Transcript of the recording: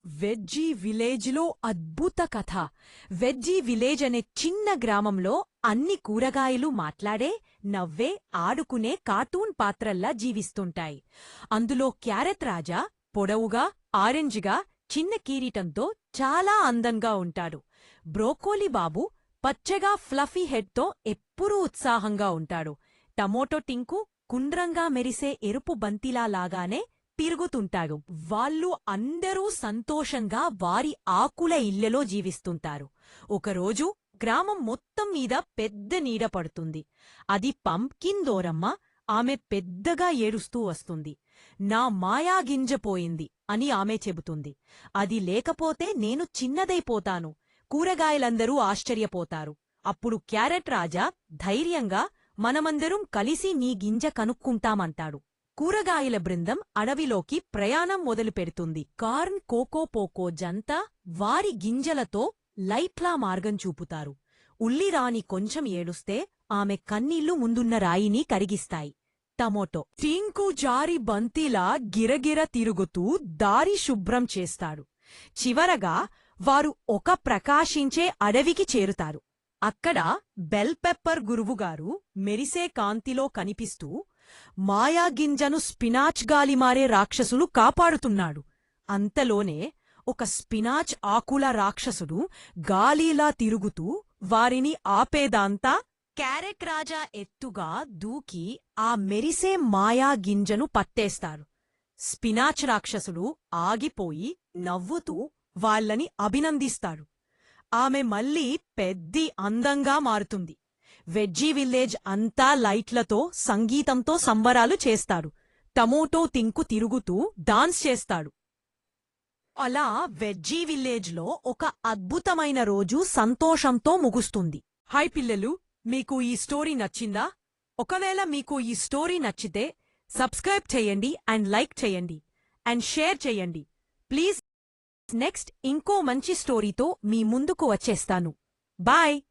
Veggie విలేజ్లో అద్భుత కథ. వెజ్జీ విలేజ్ అనే చిన్న గ్రామంలో అన్ని కూరగాయలు మాట్లాడే, నవ్వే, ఆడుకునే కార్టూన్ పాత్రల్లా జీవిస్తుంటాయి. అందులో క్యారెట్ రాజా పొడవుగా, ఆరెంజ్గా, చిన్న కిరీటంతో చాలా అందంగా ఉంటాడు. బ్రోకోలీ బాబు పచ్చగా ఫ్లఫీ హెడ్తో ఎప్పుడూ ఉత్సాహంగా ఉంటాడు. టమోటో టింకు కుండ్రంగా మెరిసే ఎరుపు బంతిలా లాగానే తిరుగుతుంటాడు. వాళ్ళు అందరూ సంతోషంగా వారి ఆకుల ఇళ్లలో జీవిస్తుంటారు. ఒకరోజు గ్రామం మొత్తం మీద పెద్ద నీడ పడుతుంది. అది పంప్కిన్ దోరమ్మ. ఆమె పెద్దగా ఏడుస్తూ వస్తుంది. నా మాయా గింజ పోయింది అని ఆమె చెబుతుంది. అది లేకపోతే నేను చిన్నదైపోతాను. కూరగాయలందరూ ఆశ్చర్యపోతారు. అప్పుడు క్యారెట్ రాజా ధైర్యంగా మనమందరం కలిసి నీ గింజ కనుక్కుంటామంటాడు. కూరగాయల బృందం అడవిలోకి ప్రయాణం మొదలుపెడుతుంది. కార్న్, కోకో, పోకో జంతా వారి గింజలతో లైట్లా మార్గం చూపుతారు. ఉల్లిరాణి కొంచెం ఏడుస్తే ఆమె కన్నీళ్లు ముందున్న రాయిని కరిగిస్తాయి. టమోటో టింకు జారి బంతిలా గిరగిర తిరుగుతూ దారి శుభ్రం చేస్తాడు. చివరగా వారు ఒక ప్రకాశించే అడవికి చేరుతారు. అక్కడ బెల్ పెప్పర్ గురువుగారు మెరిసే కాంతిలో కనిపిస్తూ మాయాగింజను స్పినాచ్ గాలిమారే రాక్షసులు కాపాడుతున్నాడు. అంతలోనే ఒక స్పినాచ్ ఆకుల రాక్షసుడు గాలిలా తిరుగుతూ వారిని ఆపేదాంతా క్యారెట్ రాజా ఎత్తుగా దూకి ఆ మెరిసే మాయాగింజను పట్టేస్తాడు. స్పినాచ్ రాక్షసుడు ఆగిపోయి నవ్వుతూ వాళ్ళని అభినందిస్తాడు. ఆమె మళ్ళీ పెద్ది అందంగా మారుతుంది. వెజ్జీ విలేజ్ అంతా లైట్లతో, సంగీతంతో సంబరాలు చేస్తాడు. టమోటో తింకు తిరుగుతూ డాన్స్ చేస్తాడు. అలా వెజ్జీ విలేజ్లో ఒక అద్భుతమైన రోజు సంతోషంతో ముగుస్తుంది. హాయ్ పిల్లలు, మీకు ఈ స్టోరీ నచ్చిందా? ఒకవేళ మీకు ఈ స్టోరీ నచ్చితే సబ్స్క్రైబ్ చేయండి అండ్ లైక్ చేయండి అండ్ షేర్ చేయండి ప్లీజ్. నెక్స్ట్ ఇంకో మంచి స్టోరీతో మీ ముందుకు వచ్చేస్తాను. బాయ్.